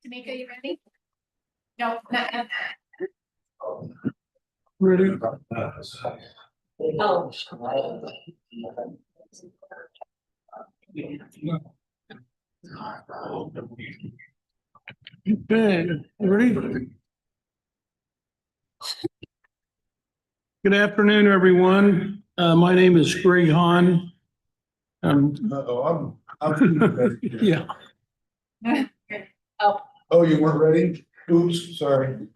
Tamika, you ready? No, not yet. Ready? Oh. Okay, ready? Good afternoon, everyone. My name is Greg Hahn. I'm. Yeah, Oh, you weren't ready? Oops, sorry.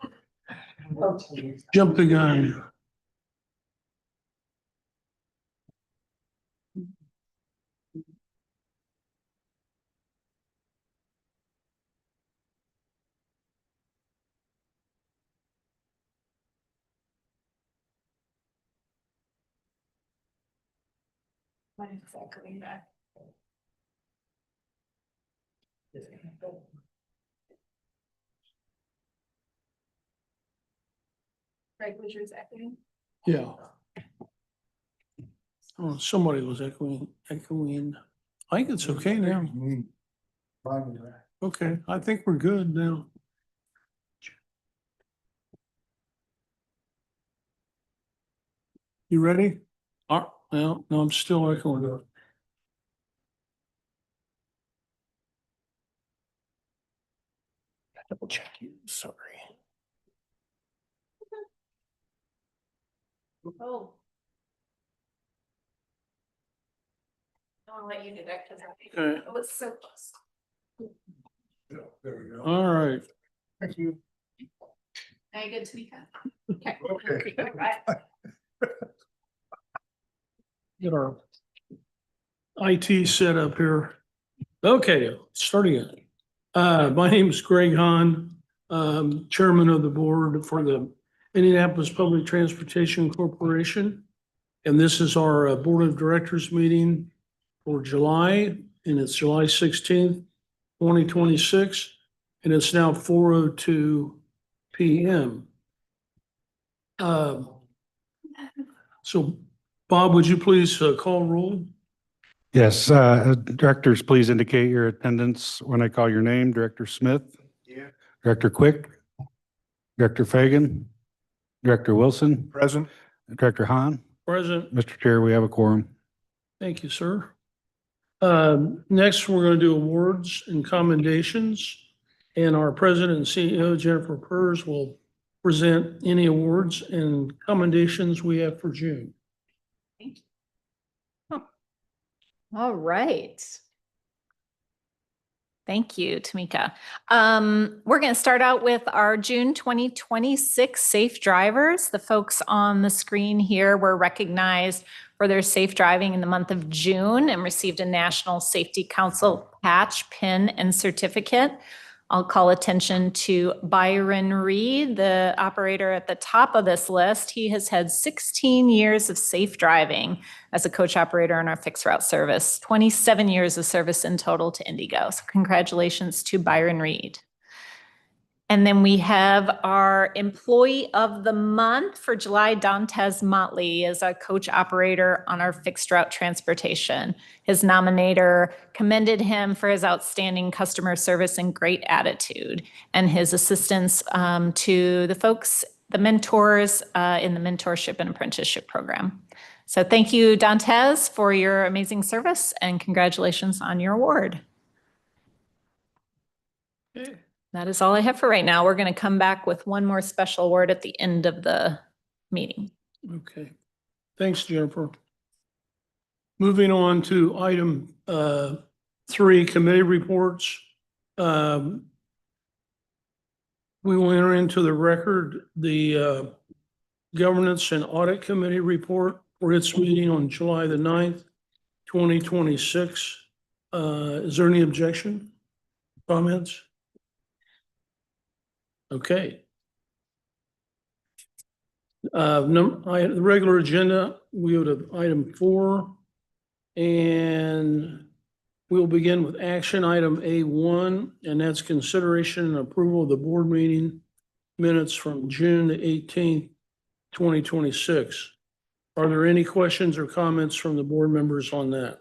jump the gun. What exactly that? Greg, was yours echoing? Yeah. Oh, somebody was echoing. I think it's okay now. Okay, I think we're good now. You ready? No, I'm still echoing. Double check you, sorry. Oh. I'll let you do that because Okay. it was so close. There we go. All right. Thank you. Now you good, Tamika? Okay. Okay. All right. Get our IT set up here. Okay, starting it. My name is Greg Hahn, Chairman of the Board for the Indianapolis Public Transportation Corporation. And this is our Board of Directors meeting for July, and it's July 16th, 2026, and it's now 4:02 p.m. So Bob, would you please call roll? Yes, directors, please indicate your attendance when I call your name. Director Smith? Yeah. Director Quick? Director Fagan? Director Wilson? Present. Director Hahn? Present. Mr. Chair, we have a quorum. Thank you, sir. Next, we're going to do awards and commendations. And our president and CEO, Jennifer Purrs, will present any awards and commendations we have for June. All right. Thank you, Tamika. We're going to start out with our June 2026 safe drivers. The folks on the screen here were recognized for their safe driving in the month of June and received a National Safety Council patch, pin, and certificate. I'll call attention to Byron Reed, the operator at the top of this list. He has had 16 years of safe driving as a coach operator in our fixed route service, 27 years of service in total to Indigo. So congratulations to Byron Reed. And then we have our employee of the month for July, Dantes Motley, is a coach operator on our fixed route transportation. His nominator commended him for his outstanding customer service and great attitude, and his assistance to the folks, the mentors in the mentorship and apprenticeship program. So thank you, Dantes, for your amazing service, and congratulations on your award. Okay. That is all I have for right now. We're going to come back with one more special award at the end of the meeting. Okay. Thanks, Jennifer. Moving on to item 3, committee reports. We will enter into the record the Governance and Audit Committee report for its meeting on July the 9th, 2026. Is there any objection? Comments? Okay. The regular agenda, we go to item 4, and we'll begin with action item A1, and that's consideration and approval of the board meeting minutes from June the 18th, 2026. Are there any questions or comments from the board members on that?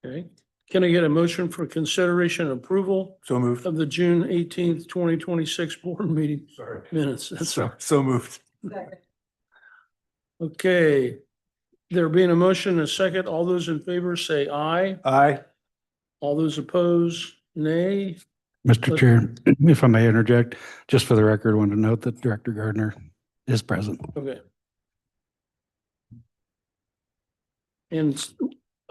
Okay, Can I get a motion for consideration and approval So moved. of the June 18th, 2026 board meeting Sorry. minutes? That's right. So moved. Okay. There being a motion and a second, all those in favor say aye. Aye. All those opposed, nay. Mr. Chair, if I may interject, just for the record, I want to note that Director Gardner is present. Okay. And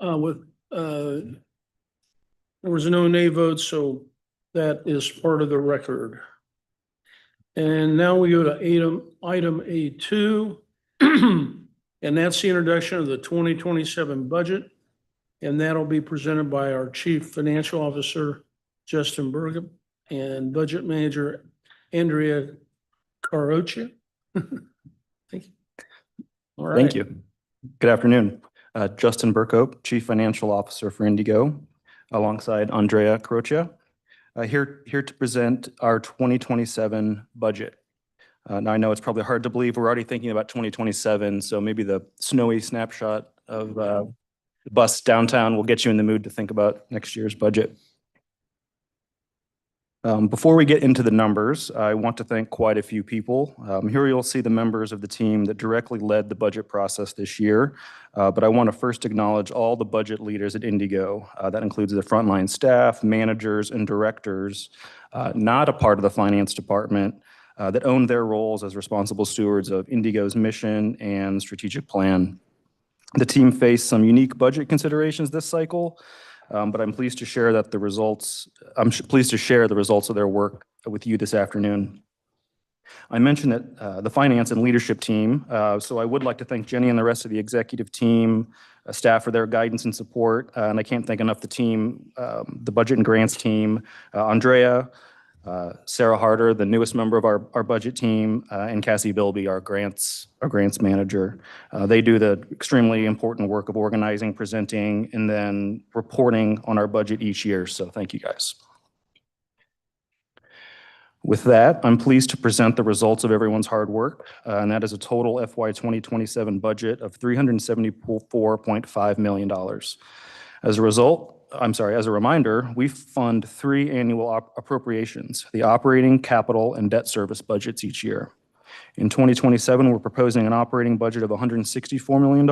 with, there was no nay vote, so that is part of the record. And now we go to item A2. And that's the introduction of the 2027 budget. And that'll be presented by our Chief Financial Officer, Justin Burgum, and Budget Manager, Andrea Carocha. Thank you. All right. Thank you. Good afternoon. Justin Burkope, Chief Financial Officer for Indigo, alongside Andrea Carocha, here to present our 2027 budget. Now, I know it's probably hard to believe we're already thinking about 2027, so maybe the snowy snapshot of the bus downtown will get you in the mood to think about next year's budget. Before we get into the numbers, I want to thank quite a few people. Here you'll see the members of the team that directly led the budget process this year. But I want to first acknowledge all the budget leaders at Indigo. That includes the frontline staff, managers, and directors, not a part of the finance department, that own their roles as responsible stewards of Indigo's mission and strategic plan. The team faced some unique budget considerations this cycle, but I'm pleased to share that the results of their work with you this afternoon. I mentioned that the finance and leadership team, so I would like to thank Jenny and the rest of the executive team, staff for their guidance and support, and I can't thank enough the team, the budget and grants team, Andrea, Sarah Harder, the newest member of our budget team, and Cassie Bilby, our grants manager. They do the extremely important work of organizing, presenting, and then reporting on our budget each year. So thank you guys. With that, I'm pleased to present the results of everyone's hard work, and that is a total FY 2027 budget of $374.5 million. As a reminder, we fund 3 annual appropriations, the operating, capital, and debt service budgets each year. In 2027, we're proposing an operating budget of $164 million,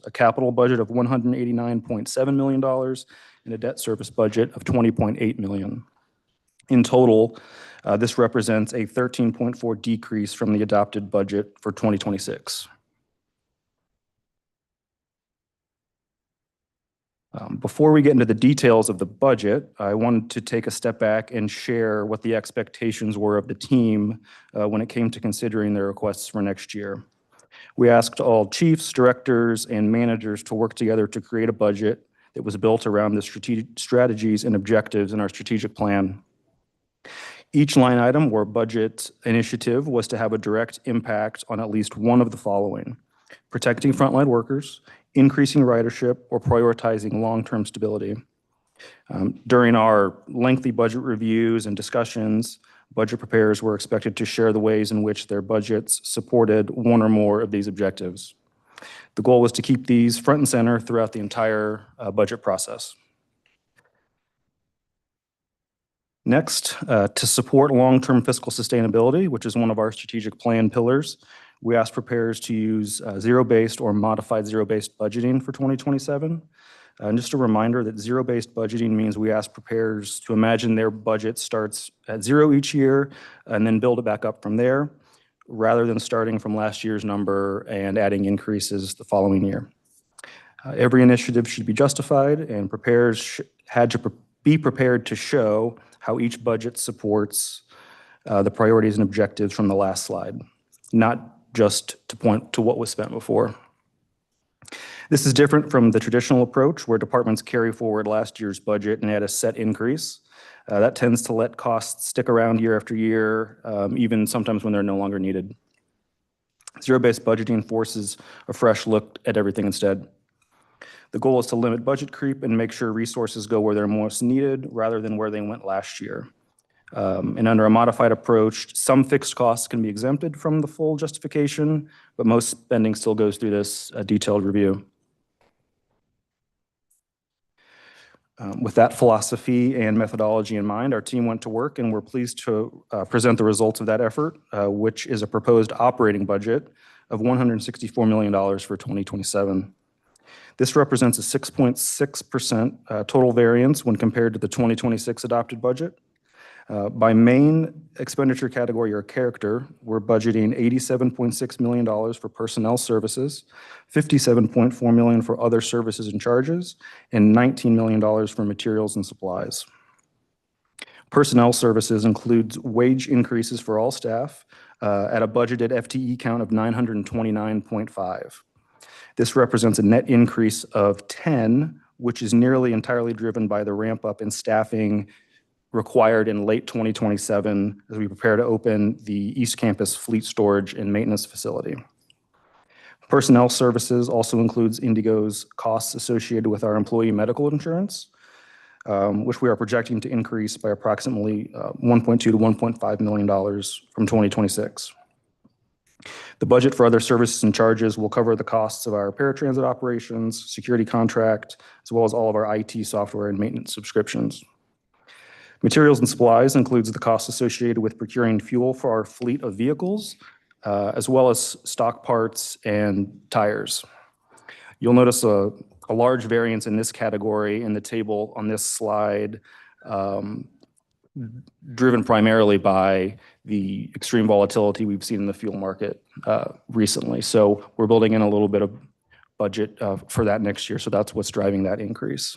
a capital budget of $189.7 million, and a debt service budget of $20.8 million. In total, this represents a 13.4% decrease from the adopted budget for 2026. Before we get into the details of the budget, I wanted to take a step back and share what the expectations were of the team when it came to considering their requests for next year. We asked all chiefs, directors, and managers to work together to create a budget that was built around the strategies and objectives in our strategic plan. Each line item or budget initiative was to have a direct impact on at least one of the following: protecting frontline workers, increasing ridership, or prioritizing long-term stability. During our lengthy budget reviews and discussions, budget preparers were expected to share the ways in which their budgets supported one or more of these objectives. The goal was to keep these front and center throughout the entire budget process. Next, to support long-term fiscal sustainability, which is one of our strategic plan pillars, we asked preparers to use zero-based or modified zero-based budgeting for 2027. And just a reminder that zero-based budgeting means we ask preparers to imagine their budget starts at 0 each year and then build it back up from there, rather than starting from last year's number and adding increases the following year. Every initiative should be justified, and preparers had to be prepared to show how each budget supports the priorities and objectives from the last slide, not just to point to what was spent before. This is different from the traditional approach where departments carry forward last year's budget and add a set increase. That tends to let costs stick around year after year, even sometimes when they're no longer needed. Zero-based budgeting forces a fresh look at everything instead. The goal is to limit budget creep and make sure resources go where they're most needed rather than where they went last year. And under a modified approach, some fixed costs can be exempted from the full justification, but most spending still goes through this detailed review. With that philosophy and methodology in mind, our team went to work and we're pleased to present the results of that effort, which is a proposed operating budget of $164 million for 2027. This represents a 6.6% total variance when compared to the 2026 adopted budget. By main expenditure category or character, we're budgeting $87.6 million for personnel services, $57.4 million for other services and charges, and $19 million for materials and supplies. Personnel services includes wage increases for all staff at a budgeted FTE count of 929.5. This represents a net increase of 10, which is nearly entirely driven by the ramp up in staffing required in late 2027 as we prepare to open the East Campus Fleet Storage and Maintenance Facility. Personnel services also includes Indigo's costs associated with our employee medical insurance, which we are projecting to increase by approximately $1.2 to $1.5 million from 2026. The budget for other services and charges will cover the costs of our paratransit operations, security contract, as well as all of our IT software and maintenance subscriptions. Materials and supplies includes the costs associated with procuring fuel for our fleet of vehicles, as well as stock parts and tires. You'll notice a large variance in this category in the table on this slide, driven primarily by the extreme volatility we've seen in the fuel market recently. So we're building in a little bit of budget for that next year. So that's what's driving that increase.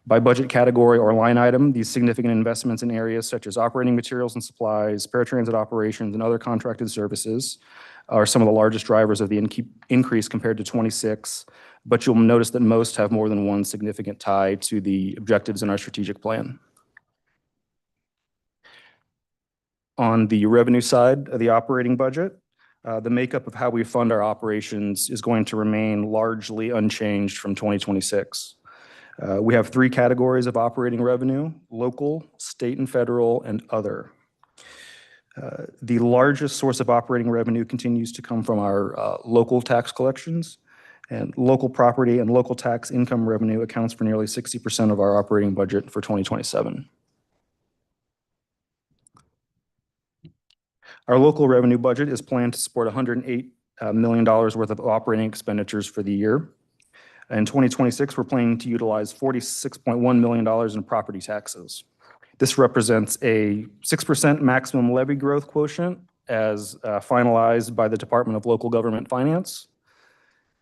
By budget category or line item, these significant investments in areas such as operating materials and supplies, paratransit operations, and other contracted services are some of the largest drivers of the increase compared to 26, but you'll notice that most have more than one significant tie to the objectives in our strategic plan. On the revenue side of the operating budget, the makeup of how we fund our operations is going to remain largely unchanged from 2026. We have three categories of operating revenue: local, state and federal, and other. The largest source of operating revenue continues to come from our local tax collections, and local property and local tax income revenue accounts for nearly 60% of our operating budget for 2027. Our local revenue budget is planned to support $108 million worth of operating expenditures for the year. In 2026, we're planning to utilize $46.1 million in property taxes. This represents a 6% maximum levy growth quotient as finalized by the Department of Local Government Finance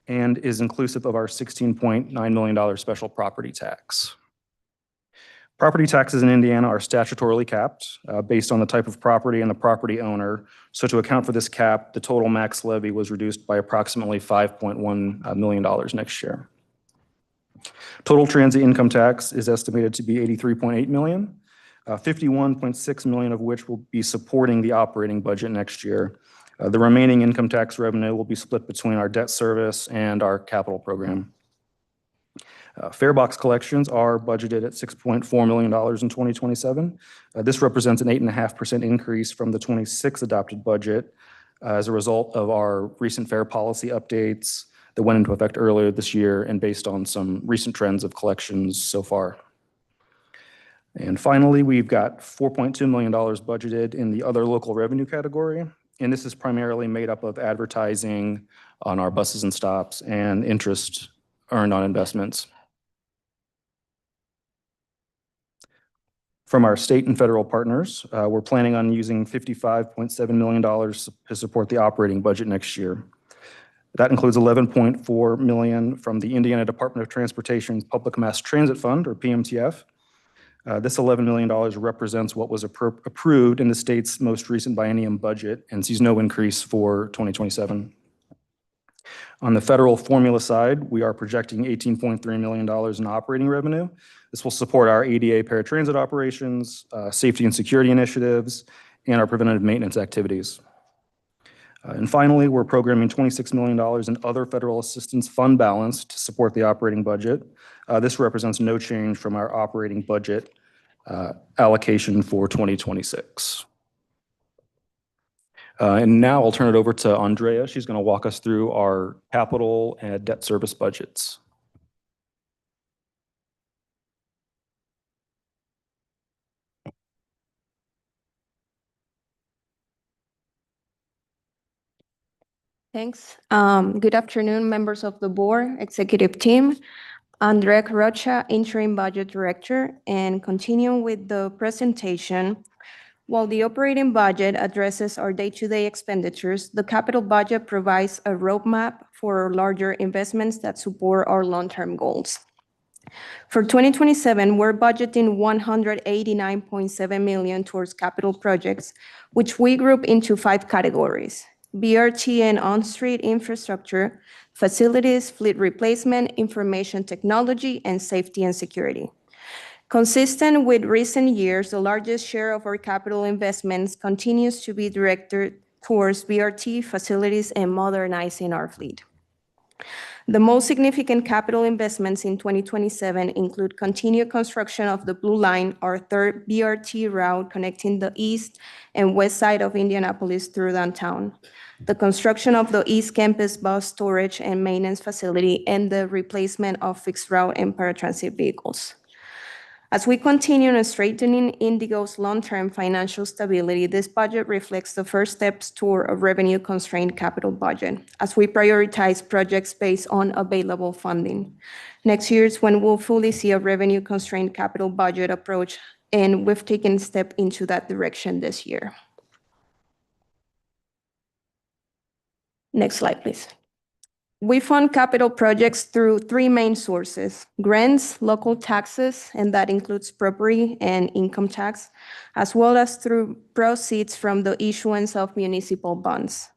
and is inclusive of our $16.9 million special property tax. Property taxes in Indiana are statutorily capped based on the type of property and the property owner. So to account for this cap, the total max levy was reduced by approximately $5.1 million next year. Total transit income tax is estimated to be $83.8 million, $51.6 million of which will be supporting the operating budget next year. The remaining income tax revenue will be split between our debt service and our capital program. Fare box collections are budgeted at $6.4 million in 2027. This represents an 8.5% increase from the 26 adopted budget as a result of our recent fare policy updates that went into effect earlier this year and based on some recent trends of collections so far. And finally, we've got $4.2 million budgeted in the other local revenue category, and this is primarily made up of advertising on our buses and stops and interest earned on investments. From our state and federal partners, we're planning on using $55.7 million to support the operating budget next year. That includes $11.4 million from the Indiana Department of Transportation's Public Mass Transit Fund, or PMTF. This $11 million represents what was approved in the state's most recent biennium budget and sees no increase for 2027. On the federal formula side, we are projecting $18.3 million in operating revenue. This will support our ADA paratransit operations, safety and security initiatives, and our preventative maintenance activities. And finally, we're programming $26 million in other federal assistance fund balance to support the operating budget. This represents no change from our operating budget allocation for 2026. And now I'll turn it over to Andrea. She's going to walk us through our capital and debt service budgets. Thanks. Good afternoon, members of the board, executive team. Andrea Rocha, Interim Budget Director, and continuing with the presentation, while the operating budget addresses our day-to-day expenditures, the capital budget provides a roadmap for larger investments that support our long-term goals. For 2027, we're budgeting $189.7 million towards capital projects, which we group into 5 categories: BRT and on-street infrastructure, facilities, fleet replacement, information technology, and safety and security. Consistent with recent years, the largest share of our capital investments continues to be directed towards BRT facilities and modernizing our fleet. The most significant capital investments in 2027 include continued construction of the Blue Line, our third BRT route connecting the east and west side of Indianapolis through downtown, the construction of the East Campus bus storage and maintenance facility, and the replacement of fixed route and paratransit vehicles. As we continue on strengthening Indigo's long-term financial stability, this budget reflects the first steps toward a revenue-constrained capital budget as we prioritize projects based on available funding. Next year is when we'll fully see a revenue-constrained capital budget approach, and we've taken a step into that direction this year. Next slide, please. We fund capital projects through 3 main sources: grants, local taxes, and that includes property and income tax, as well as through proceeds from the issuance of municipal bonds.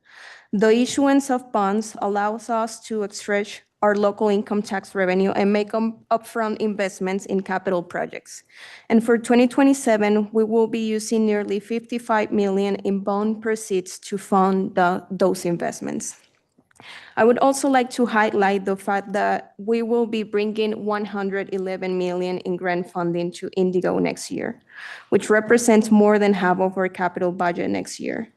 The issuance of bonds allows us to stretch our local income tax revenue and make upfront investments in capital projects. And for 2027, we will be using nearly $55 million in bond proceeds to fund those investments. I would also like to highlight the fact that we will be bringing $111 million in grant funding to Indigo next year, which represents more than half of our capital budget next year.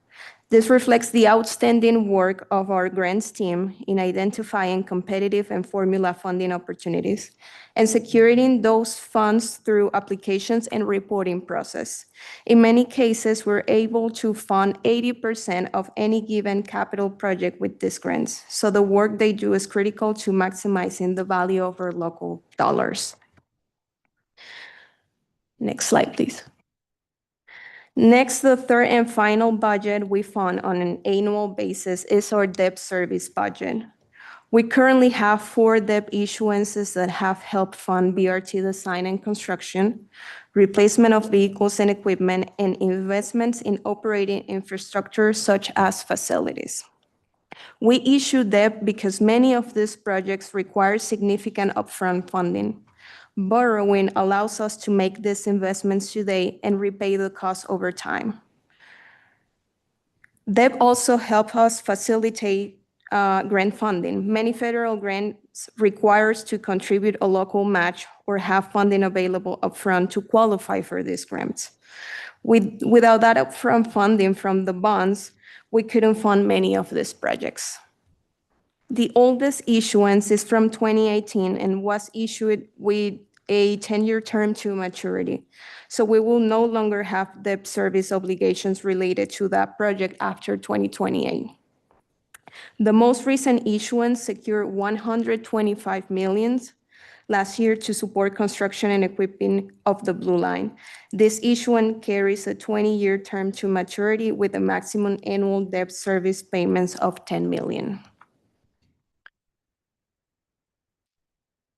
This reflects the outstanding work of our grants team in identifying competitive and formula funding opportunities and securing those funds through applications and reporting process. In many cases, we're able to fund 80% of any given capital project with these grants. So the work they do is critical to maximizing the value of our local dollars. Next slide, please. Next, the third and final budget we fund on an annual basis is our debt service budget. We currently have 4 debt issuances that have helped fund BRT design and construction, replacement of vehicles and equipment, and investments in operating infrastructure such as facilities. We issue debt because many of these projects require significant upfront funding. Borrowing allows us to make these investments today and repay the cost over time. Debt also helps us facilitate grant funding. Many federal grants require us to contribute a local match or have funding available upfront to qualify for these grants. Without that upfront funding from the bonds, we couldn't fund many of these projects. The oldest issuance is from 2018 and was issued with a 10-year term to maturity. So we will no longer have debt service obligations related to that project after 2028. The most recent issuance secured $125 million last year to support construction and equipping of the Blue Line. This issuance carries a 20-year term to maturity with a maximum annual debt service payments of $10 million.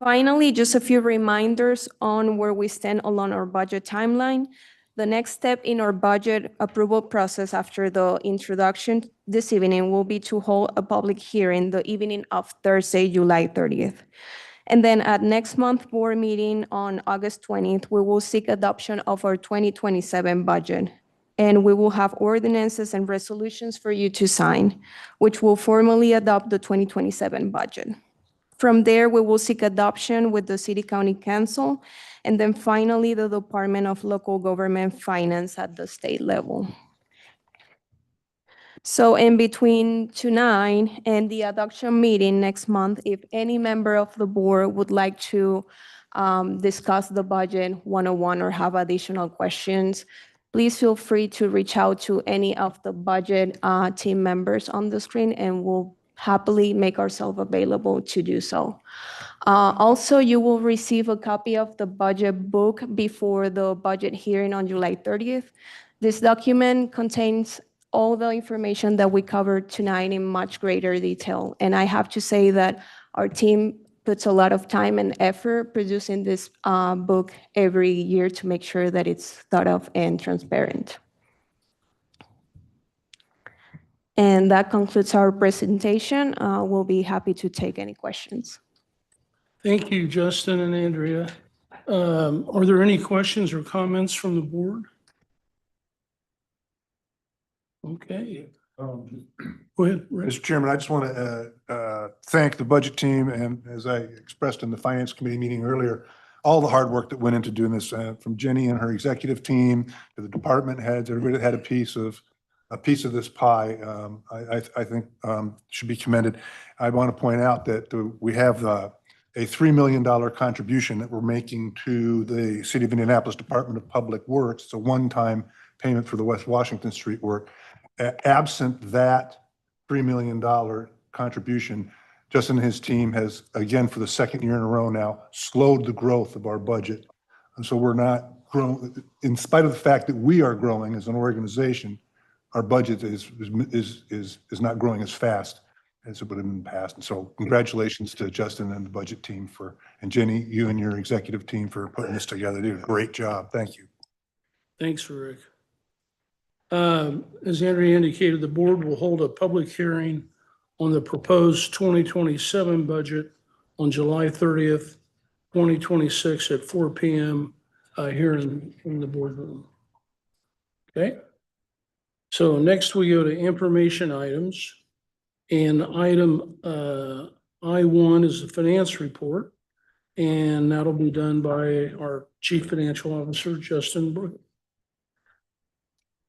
Finally, just a few reminders on where we stand along our budget timeline. The next step in our budget approval process after the introduction this evening will be to hold a public hearing the evening of Thursday, July 30th. And then at next month's board meeting on August 20th, we will seek adoption of our 2027 budget. And we will have ordinances and resolutions for you to sign, which will formally adopt the 2027 budget. From there, we will seek adoption with the City County Council, and then finally, the Department of Local Government Finance at the state level. So in between tonight and the adoption meeting next month, if any member of the board would like to discuss the budget 101 or have additional questions, please feel free to reach out to any of the budget team members on the screen, and we'll happily make ourselves available to do so. Also, you will receive a copy of the budget book before the budget hearing on July 30th. This document contains all the information that we covered tonight in much greater detail. And I have to say that our team puts a lot of time and effort producing this book every year to make sure that it's thought of and transparent. And that concludes our presentation. We'll be happy to take any questions. Thank you, Justin and Andrea. Are there any questions or comments from the board? Okay, go ahead, Rich. Mr. Chairman, I just want to thank the budget team, and as I expressed in the Finance Committee meeting earlier, all the hard work that went into doing this, from Jenny and her executive team to the department heads, everybody that had a piece of this pie, I think should be commended. I want to point out that we have a $3 million contribution that we're making to the City of Indianapolis Department of Public Works. It's a one-time payment for the West Washington Street work. Absent that $3 million contribution, Justin and his team has, again, for the second year in a row now, slowed the growth of our budget. And so we're not growing, in spite of the fact that we are growing as an organization, our budget is not growing as fast as it would have been in the past. And so congratulations to Justin and the budget team and Jenny, you and your executive team for putting this together. You did a great job. Thank you. Thanks, Rick. As Andrea indicated, the board will hold a public hearing on the proposed 2027 budget on July 30th, 2026 at 4 p.m. Here in the boardroom. Okay. So next we go to information items. And item I1 is the finance report. And that'll be done by our Chief Financial Officer, Justin Brooke.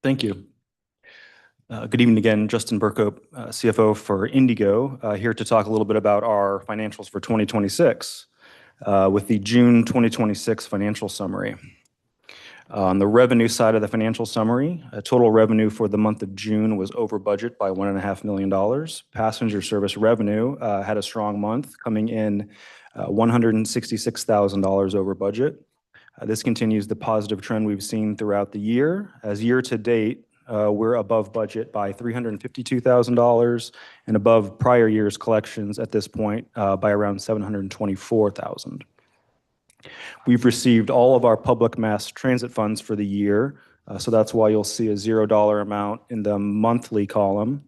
Thank you. Good evening again, Justin Burkope, CFO for Indigo, here to talk a little bit about our financials for 2026 with the June 2026 financial summary. On the revenue side of the financial summary, total revenue for the month of June was over budget by $1.5 million. Passenger service revenue had a strong month, coming in $166,000 over budget. This continues the positive trend we've seen throughout the year. As year to date, we're above budget by $352,000 and above prior year's collections at this point by around $724,000. We've received all of our public mass transit funds for the year, so that's why you'll see a $0 amount in the monthly column.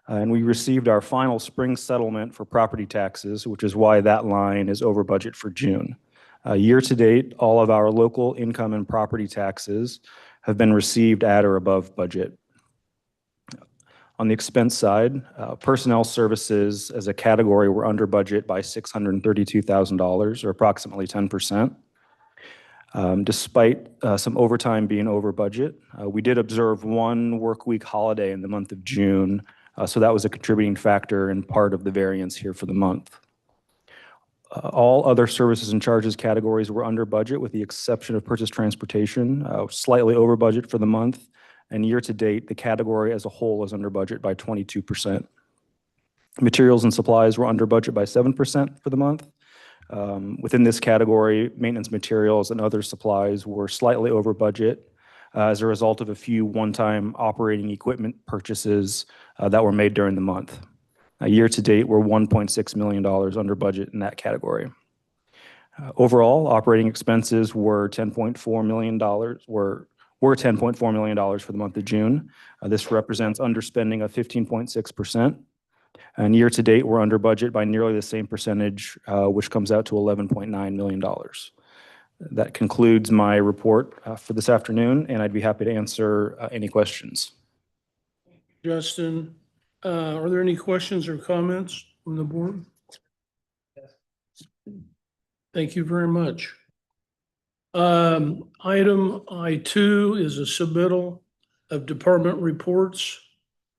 And we received our final spring settlement for property taxes, which is why that line is over budget for June. Year to date, all of our local income and property taxes have been received at or above budget. On the expense side, personnel services as a category were under budget by $632,000, or approximately 10%. Despite some overtime being over budget, we did observe one work week holiday in the month of June, so that was a contributing factor and part of the variance here for the month. All other services and charges categories were under budget with the exception of purchase transportation, slightly over budget for the month. And year to date, the category as a whole is under budget by 22%. Materials and supplies were under budget by 7% for the month. Within this category, maintenance materials and other supplies were slightly over budget as a result of a few one-time operating equipment purchases that were made during the month. Year to date, we're $1.6 million under budget in that category. Overall, operating expenses were $10.4 million, were $10.4 million for the month of June. This represents underspending of 15.6%. And year to date, we're under budget by nearly the same percentage, which comes out to $11.9 million. That concludes my report for this afternoon, and I'd be happy to answer any questions. Justin, are there any questions or comments from the board? Thank you very much. Item I2 is a submittal of department reports,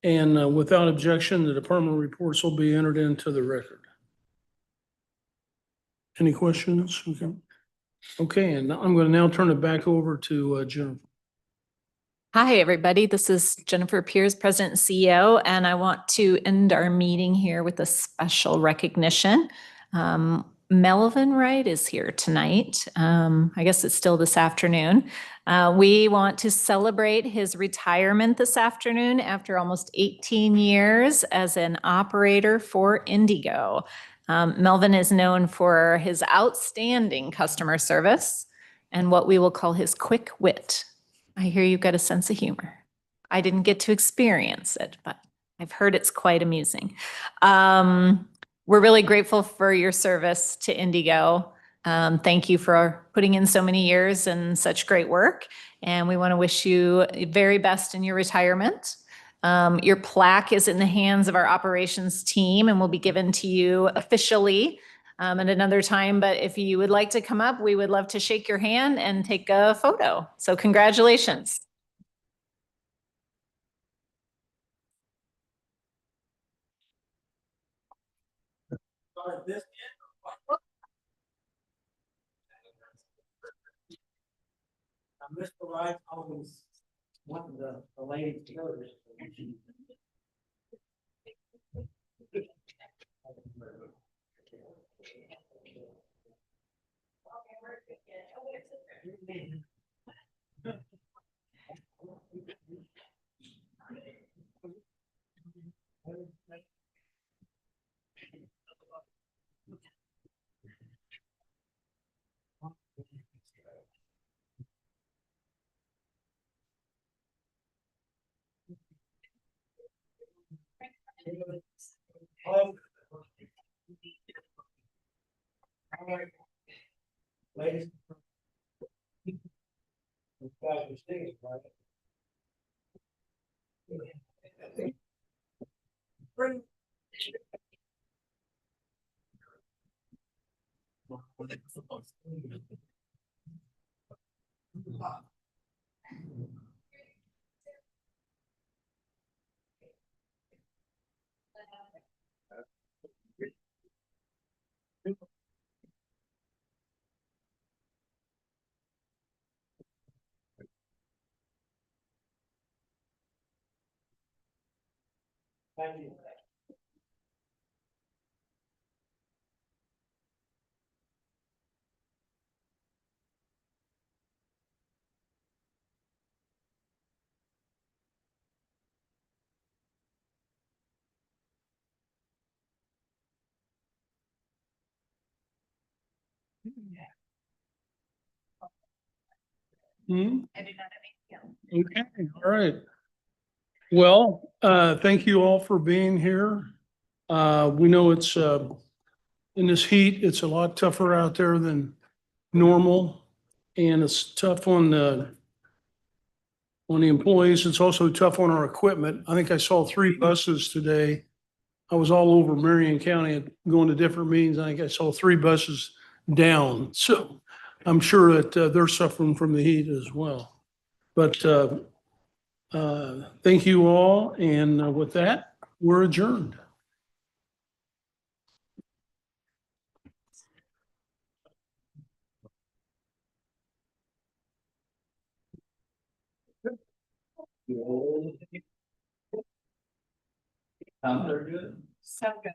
and without objection, the department reports will be entered into the record. Any questions? Okay, and I'm going to now turn it back over to Jennifer. Hi, everybody. This is Jennifer Pierce, President and CEO, and I want to end our meeting here with a special recognition. Melvin Wright is here tonight. I guess it's still this afternoon. We want to celebrate his retirement this afternoon after almost 18 years as an operator for Indigo. Melvin is known for his outstanding customer service and what we will call his quick wit. I hear you've got a sense of humor. I didn't get to experience it, but I've heard it's quite amusing. We're really grateful for your service to Indigo. Thank you for putting in so many years and such great work. And we want to wish you the very best in your retirement. Your plaque is in the hands of our operations team and will be given to you officially at another time. But if you would like to come up, we would love to shake your hand and take a photo. So congratulations. Mr. Wright always wanted the lady to go to. Ladies. Thank you. Hmm? Okay, all right. Well, thank you all for being here. We know it's, in this heat, it's a lot tougher out there than normal. And it's tough on the employees. It's also tough on our equipment. I think I saw 3 buses today. I was all over Marion County going to different meetings. I think I saw 3 buses down. So I'm sure that they're suffering from the heat as well. But thank you all. And with that, we're adjourned. Sound good? So good.